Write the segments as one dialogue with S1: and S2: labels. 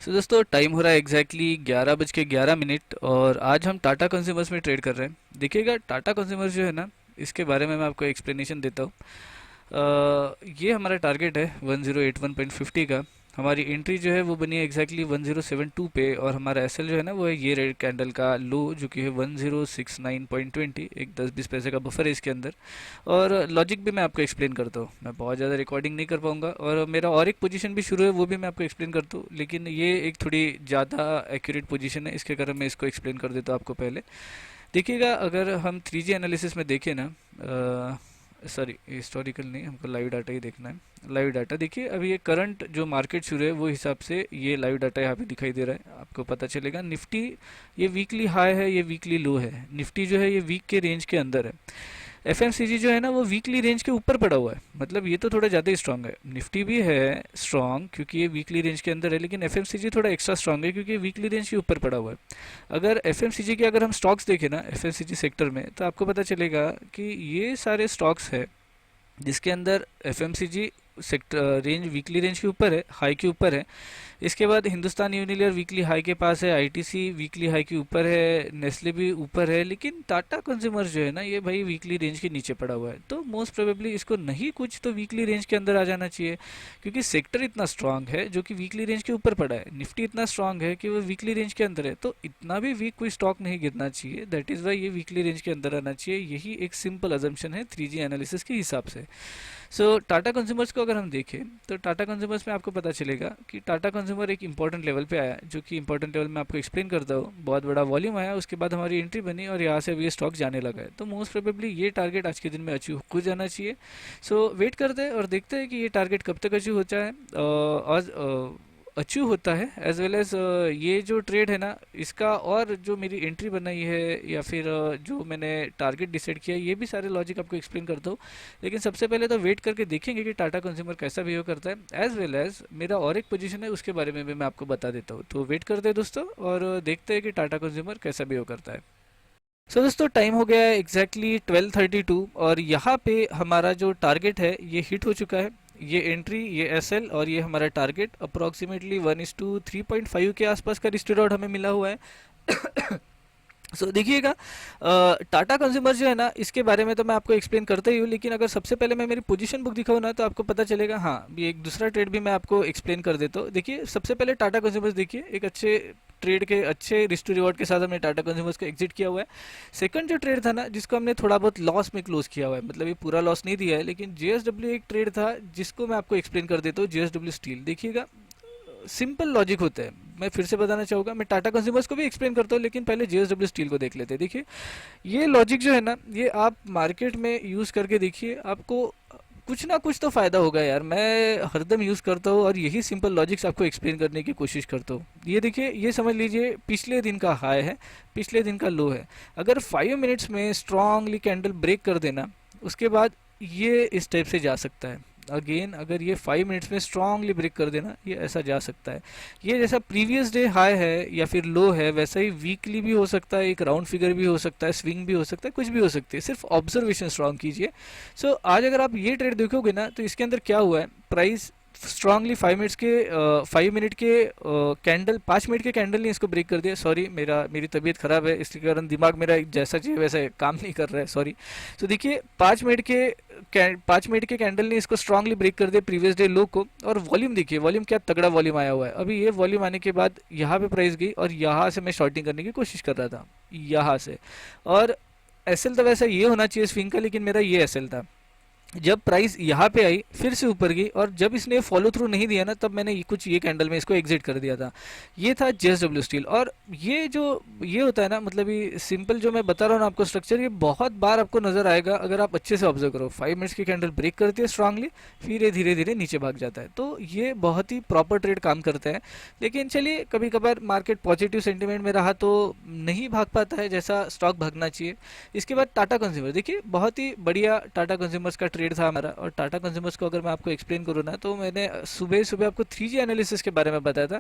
S1: सो दोस्तों टाइम हो रहा है एग्जैक्टली 11:11 और आज हम टाटा कंज्यूमर्स में ट्रेड कर रहे हैं। देखिएगा टाटा कंज्यूमर्स जो है ना, इसके बारे में मैं आपको एक्सप्लेनेशन देता हूँ। ये हमारा टारगेट है 1081.50 का। हमारी एंट्री जो है वो बनी है एग्जैक्टली 1072 पे, और हमारा एसएल जो है ना वो है ये रेड कैंडल का लो जो कि है 1069.20। एक 10-20 पैसे का बफर है इसके अंदर। और लॉजिक भी मैं आपको एक्सप्लेन करता हूँ। मैं बहुत ज़्यादा रिकॉर्डिंग नहीं कर पाऊंगा, और मेरा और एक पोजीशन भी शुरू है वो भी मैं आपको एक्सप्लेन करता हूँ, लेकिन ये एक थोड़ी ज़्यादा एक्यूरेट पोजीशन है, इसके कारण मैं इसको एक्सप्लेन कर देता हूँ आपको पहले। देखिएगा अगर हम 3G एनालिसिस में देखें ना, सॉरी हिस्टोरिकल नहीं, हमको लाइव डाटा ही देखना है। लाइव डाटा देखिए, अभी ये करंट जो मार्केट शुरू है वो हिसाब से ये लाइव डाटा यहाँ पे दिखाई दे रहा है, आपको पता चलेगा। निफ्टी ये वीकली हाई है, ये वीकली लो है। निफ्टी जो है ये वीक के रेंज के अंदर है। एफएमसीजी जो है ना वो वीकली रेंज के ऊपर पड़ा हुआ है, मतलब ये तो थोड़ा ज़्यादा ही स्ट्रांग है। निफ्टी भी है स्ट्रांग क्योंकि ये वीकली रेंज के अंदर है, लेकिन एफएमसीजी थोड़ा एक्स्ट्रा स्ट्रांग है क्योंकि वीकली रेंज के ऊपर पड़ा हुआ है। अगर एफएमसीजी के अगर हम स्टॉक्स देखें ना एफएमसीजी सेक्टर में, तो आपको पता चलेगा कि ये सारे स्टॉक्स है जिसके अंदर FMCG sector range weekly range के ऊपर है, हाई के ऊपर है। इसके बाद हिंदुस्तान यूनिलीवर वीकली हाई के पास है, आईटीसी वीकली हाई के ऊपर है, नेस्ले भी ऊपर है, लेकिन टाटा कंज्यूमर जो है ना ये भाई वीकली रेंज के नीचे पड़ा हुआ है। तो मोस्ट प्रोबेबली इसको नहीं कुछ तो वीकली रेंज के अंदर आ जाना चाहिए, क्योंकि सेक्टर इतना स्ट्रांग है जो कि वीकली रेंज के ऊपर पड़ा है। निफ्टी इतना स्ट्रांग है कि वो वीकली रेंज के अंदर है, तो इतना भी वीक कोई स्टॉक नहीं गिरना चाहिए। दैट इज़ वाई ये वीकली रेंज के अंदर आना चाहिए। यही एक सिंपल अजम्पशन है 3G एनालिसिस के हिसाब से। सो टाटा कंज्यूमर्स को अगर हम देखें तो टाटा कंज्यूमर्स में आपको पता चलेगा कि टाटा कंज्यूमर एक इंपॉर्टेंट लेवल पे आया, जो कि इंपॉर्टेंट लेवल में आपको एक्सप्लेन करता हूँ। बहुत बड़ा वॉल्यूम आया, उसके बाद हमारी एंट्री बनी और यहाँ से अब ये स्टॉक जाने लगा है। तो मोस्ट प्रोबेबली ये टारगेट आज के दिन में अचीव हो जाना चाहिए। सो वेट करते हैं और देखते हैं कि ये टारगेट कब तक अचीव होता है और अचीव होता है, एज वेल एज ये जो ट्रेड है ना इसका, और जो मेरी एंट्री बनाई है या फिर जो मैंने टारगेट डिसाइड किया, ये भी सारे लॉजिक आपको एक्सप्लेन करता हूँ। लेकिन सबसे पहले तो वेट करके देखेंगे कि टाटा कंज्यूमर कैसा बिहेव करता है, एज वेल एज मेरा और एक पोजीशन है उसके बारे में भी मैं आपको बता देता हूँ। तो वेट करते हैं दोस्तों और देखते हैं कि टाटा कंज्यूमर कैसा बिहेव करता है। सो दोस्तों टाइम हो गया है एग्जैक्टली 12:32, और यहाँ पे हमारा जो टारगेट है ये हिट हो चुका है। ये एंट्री, ये एसएल और ये हमारा टारगेट अप्रोक्सीमेटली 1:3.5 के आसपास का रिस्टेड आउट हमें मिला हुआ है। देखिएगा टाटा कंज्यूमर जो है ना इसके बारे में तो मैं आपको एक्सप्लेन करता ही हूँ, लेकिन अगर सबसे पहले मैं मेरी पोजीशन बुक दिखाऊँ ना तो आपको पता चलेगा। हाँ, ये एक दूसरा ट्रेड भी मैं आपको एक्सप्लेन कर देता हूँ। देखिए सबसे पहले टाटा कंज्यूमर्स देखिए, एक अच्छे ट्रेड के अच्छे रिस्क टू रिवॉर्ड के साथ हमने टाटा कंज्यूमर्स को एग्जिट किया हुआ है। सेकंड जो ट्रेड था ना जिसको हमने थोड़ा बहुत लॉस में क्लोज किया हुआ है, मतलब ये पूरा लॉस नहीं दिया है, लेकिन जेएसडब्ल्यू एक ट्रेड था जिसको मैं आपको एक्सप्लेन कर देता हूँ। जेएसडब्ल्यू स्टील देखिएगा, सिंपल लॉजिक होता है। मैं फिर से बताना चाहूँगा, मैं टाटा कंज्यूमर्स को भी एक्सप्लेन करता हूँ, लेकिन पहले जेएसडब्ल्यू स्टील को देख लेते हैं। देखिए ये लॉजिक जो है ना ये आप मार्केट में यूज़ करके देखिए, आपको कुछ ना कुछ तो फ़ायदा होगा यार। मैं हरदम यूज़ करता हूँ और यही सिंपल लॉजिक्स आपको एक्सप्लेन करने की कोशिश करता हूँ। ये देखिए, ये समझ लीजिए पिछले दिन का हाई है, पिछले दिन का लो है। अगर 5 मिनट्स में स्ट्रांगली कैंडल ब्रेक कर देना, उसके बाद ये इस टाइप से जा सकता है। अगेन अगर ये 5 मिनट्स में स्ट्रांगली ब्रेक कर देना, ये ऐसा जा सकता है। ये जैसा प्रीवियस डे हाई है या फिर लो है, वैसा ही वीकली भी हो सकता है, एक राउंड फिगर भी हो सकता है, स्विंग भी हो सकता है, कुछ भी हो सकती है। सिर्फ ऑब्जर्वेशन स्ट्रांग कीजिए। आज अगर आप ये ट्रेड देखोगे ना तो इसके अंदर क्या हुआ है, प्राइस स्ट्रांगली 5 मिनट के कैंडल, 5 मिनट के कैंडल ने इसको ब्रेक कर दिया। सॉरी, मेरी तबीयत खराब है, इसके कारण दिमाग मेरा जैसा चाहिए वैसा काम नहीं कर रहा है, सॉरी। देखिए 5 मिनट के कैंडल ने इसको स्ट्रांगली ब्रेक कर दिया प्रीवियस डे लो को। और वॉल्यूम देखिए, वॉल्यूम क्या तगड़ा वॉल्यूम आया हुआ है। अभी ये वॉल्यूम आने के बाद यहाँ पे प्राइस गई और यहाँ से मैं शॉर्टिंग करने की कोशिश कर रहा था, यहाँ से। और एसएल तो वैसा ये होना चाहिए स्विंग का, लेकिन मेरा ये एसएल था। जब प्राइस यहाँ पे आई फिर से ऊपर गई, और जब इसने फॉलो थ्रू नहीं दिया ना तब मैंने ये कैंडल में इसको एग्जिट कर दिया था। ये था जेएसडब्ल्यू स्टील। और ये होता है ना, मतलब ये सिंपल जो मैं बता रहा हूँ ना आपको स्ट्रक्चर, ये बहुत बार आपको नजर आएगा अगर आप अच्छे से ऑब्जर्व करो। 5 मिनट्स की कैंडल ब्रेक करती है स्ट्रांगली, फिर ये धीरे धीरे नीचे भाग जाता है। तो ये बहुत ही प्रॉपर ट्रेड काम करता है। लेकिन चलिए, कभी कभार मार्केट पॉजिटिव सेंटिमेंट में रहा तो नहीं भाग पाता है जैसा स्टॉक भागना चाहिए। इसके बाद टाटा कंज्यूमर देखिए, बहुत ही बढ़िया टाटा कंज्यूमर्स का ट्रेड था हमारा। और टाटा कंज्यूमर्स को अगर मैं आपको एक्सप्लेन करूँ ना तो मैंने सुबह सुबह आपको 3G एनालिसिस के बारे में बताया था।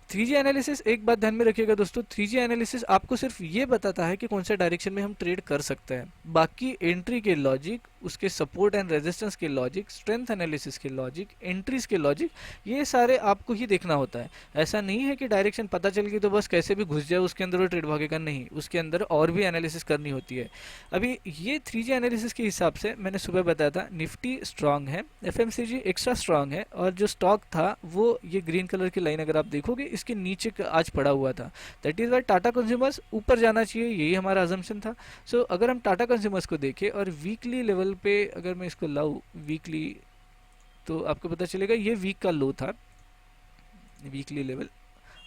S1: 3G एनालिसिस, एक बात ध्यान में रखिएगा दोस्तों, 3G एनालिसिस आपको सिर्फ ये बताता है कि कौन से डायरेक्शन में हम ट्रेड कर सकते हैं। बाकी एंट्री के लॉजिक उसके सपोर्ट एंड रेजिस्टेंस के लॉजिक, स्ट्रेंथ एनालिसिस के लॉजिक, एंट्रीज के लॉजिक, ये सारे आपको ही देखना होता है। ऐसा नहीं है कि डायरेक्शन पता चल गई तो बस कैसे भी घुस जाए उसके अंदर और ट्रेड भागेगा, नहीं, उसके अंदर और भी एनालिसिस करनी होती है। अभी ये 3G एनालिसिस के हिसाब से मैंने सुबह बताया था, निफ्टी स्ट्रांग है, एफएमसीजी एक्स्ट्रा स्ट्रांग है, और जो स्टॉक था वो ये ग्रीन कलर की लाइन अगर आप देखोगे इसके नीचे आज पड़ा हुआ था। That is why Tata consumers ऊपर जाना चाहिए, यही हमारा अजम्पशन था। सो अगर हम टाटा कंज्यूमर्स को देखें और वीकली लेवल पे अगर मैं इसको लाऊं वीकली, तो आपको पता चलेगा ये वीक का लो था, वीकली लेवल।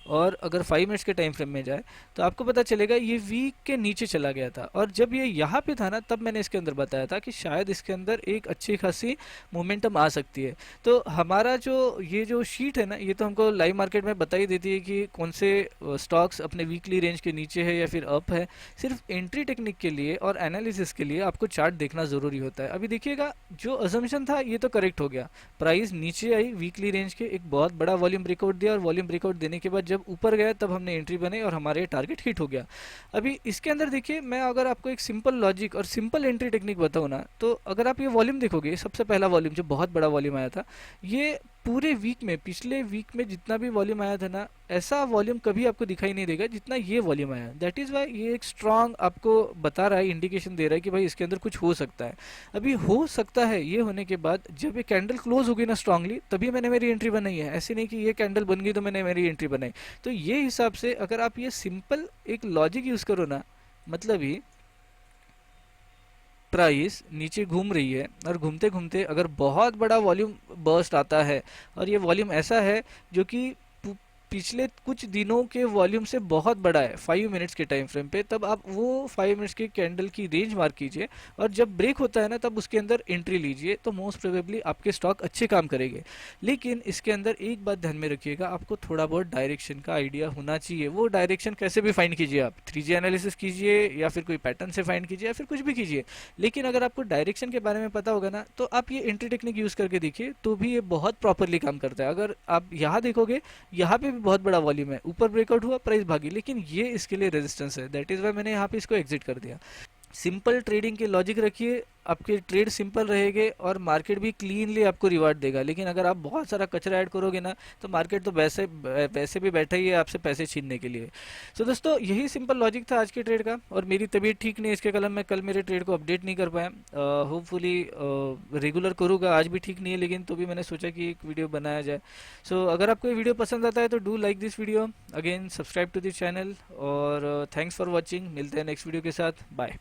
S1: और अगर 5 मिनट्स के टाइम फ्रेम में जाए तो आपको पता चलेगा ये वीक के नीचे चला गया था, और जब ये यहाँ पे था ना तब मैंने इसके अंदर बताया था कि शायद इसके अंदर एक अच्छी खासी मोमेंटम आ सकती है। तो हमारा जो ये जो शीट है ना, ये तो हमको लाइव मार्केट में बता ही देती है कि कौन से स्टॉक्स अपने वीकली रेंज के नीचे है या फिर अप है। सिर्फ एंट्री टेक्निक के लिए और एनालिसिस के लिए आपको चार्ट देखना ज़रूरी होता है। अभी देखिएगा, जो अजम्पशन था ये तो करेक्ट हो गया, प्राइस नीचे आई वीकली रेंज के, एक बहुत बड़ा वॉल्यूम ब्रेकआउट दिया, और वॉल्यूम ब्रेकआउट देने के बाद जब ऊपर गया तब हमने एंट्री बनाई और हमारे टारगेट हिट हो गया। अभी इसके अंदर देखिए, मैं अगर आपको एक सिंपल लॉजिक और सिंपल एंट्री टेक्निक बताऊँ ना, तो अगर आप ये वॉल्यूम देखोगे, सबसे पहला वॉल्यूम जो बहुत बड़ा वॉल्यूम आया था, ये पूरे वीक में, पिछले वीक में जितना भी वॉल्यूम आया था ना, ऐसा वॉल्यूम कभी आपको दिखाई नहीं देगा जितना ये वॉल्यूम आया। दैट इज़ वाई ये एक स्ट्रांग आपको बता रहा है, इंडिकेशन दे रहा है कि भाई इसके अंदर कुछ हो सकता है। अभी हो सकता है ये होने के बाद जब ये कैंडल क्लोज होगी ना स्ट्रांगली, तभी मैंने मेरी एंट्री बनाई है, ऐसे नहीं कि ये कैंडल बन गई तो मैंने मेरी एंट्री बनाई। तो ये हिसाब से अगर आप ये सिंपल एक लॉजिक यूज़ करो ना, मतलब ही प्राइस नीचे घूम रही है और घूमते घूमते अगर बहुत बड़ा वॉल्यूम बर्स्ट आता है, और ये वॉल्यूम ऐसा है जो कि पिछले कुछ दिनों के वॉल्यूम से बहुत बड़ा है 5 मिनट्स के टाइम फ्रेम पे, तब आप वो 5 मिनट्स के कैंडल की रेंज मार्क कीजिए, और जब ब्रेक होता है ना तब उसके अंदर एंट्री लीजिए, तो मोस्ट प्रोबेबली आपके स्टॉक अच्छे काम करेंगे। लेकिन इसके अंदर एक बात ध्यान में रखिएगा, आपको थोड़ा बहुत डायरेक्शन का आइडिया होना चाहिए। वो डायरेक्शन कैसे भी फाइंड कीजिए, आप 3G एनालिसिस कीजिए या फिर कोई पैटर्न से फाइंड कीजिए या फिर कुछ भी कीजिए, लेकिन अगर आपको डायरेक्शन के बारे में पता होगा ना, तो आप ये एंट्री टेक्निक यूज़ करके देखिए, तो भी ये बहुत प्रॉपरली काम करता है। अगर आप यहाँ देखोगे, यहाँ पे भी बहुत बड़ा वॉल्यूम है, ऊपर ब्रेकआउट हुआ, प्राइस भागी, लेकिन ये इसके लिए रेजिस्टेंस है। दैट इज वाई मैंने यहाँ पे इसको एग्जिट कर दिया। सिंपल ट्रेडिंग के लॉजिक रखिए, आपके ट्रेड सिंपल रहेंगे और मार्केट भी क्लीनली आपको रिवार्ड देगा। लेकिन अगर आप बहुत सारा कचरा ऐड करोगे ना, तो मार्केट तो वैसे वैसे भी बैठा ही है आपसे पैसे छीनने के लिए। सो दोस्तों, यही सिंपल लॉजिक था आज के ट्रेड का, और मेरी तबीयत ठीक नहीं है, इसके कल मैं कल मेरे ट्रेड को अपडेट नहीं कर पाया। होपफुली रेगुलर करूँगा, आज भी ठीक नहीं है, लेकिन तो भी मैंने सोचा कि एक वीडियो बनाया जाए। सो अगर आपको ये वीडियो पसंद आता है तो do like this video, again subscribe to this channel, और थैंक्स फॉर वॉचिंग। मिलते हैं नेक्स्ट वीडियो के साथ, बाय।